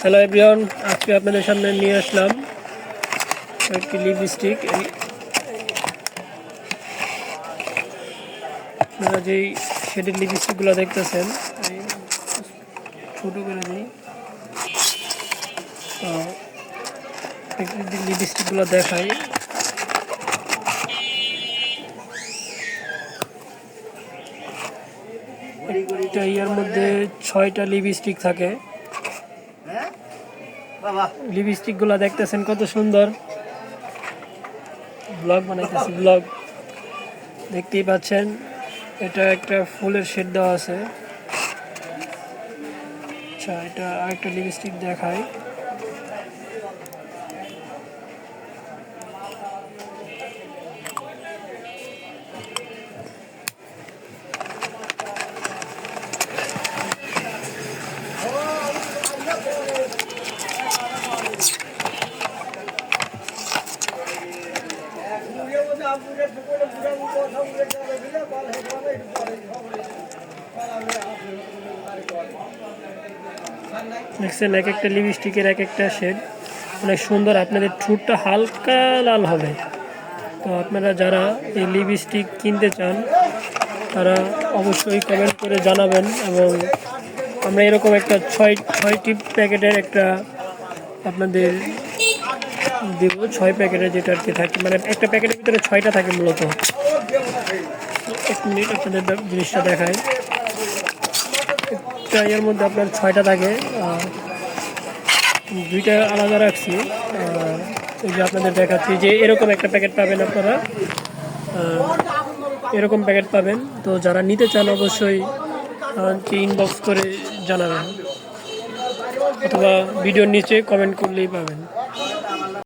Hello everyone, আজকে আপনাদের সামনে নিয়ে আসলাম একটি লিপস্টিক। আপনারা যেই শেডের লিপস্টিকগুলো দেখতেছেন, ছোটো করে দিই লিপস্টিকগুলো দেখাই। একটা ইয়ার মধ্যে 6টা লিপস্টিক থাকে। লিপস্টিকগুলো দেখতেছেন কত সুন্দর। ব্লগ বানাইতেছি, ব্লগ দেখতেই পাচ্ছেন। এটা একটা ফুলের শেড দেওয়া আছে। আচ্ছা, এটা আরেকটা লিপস্টিক দেখাই। দেখছেন, এক একটা লিপস্টিকের এক একটা শেড অনেক সুন্দর। আপনাদের ঠোঁটটা হালকা লাল হবে। তো আপনারা যারা এই লিপস্টিক কিনতে চান তারা অবশ্যই কমেন্ট করে জানাবেন, এবং আমরা এরকম একটা ছয়টি প্যাকেটের একটা আপনাদের দেব। 6 প্যাকেটের যেটা আর কি থাকে, মানে একটা প্যাকেটের ভিতরে 6টা থাকে মূলত। এক মিনিট আপনাদের জিনিসটা দেখায়। একটা এর মধ্যে আপনার 6টা থাকে, 2টা আলাদা রাখছি। এই যে আপনাদের দেখাচ্ছি যে এরকম একটা প্যাকেট পাবেন আপনারা, এরকম প্যাকেট পাবেন। তো যারা নিতে চান অবশ্যই ইনবক্স করে জানাবেন, অথবা ভিডিওর নিচে কমেন্ট করলেই পাবেন।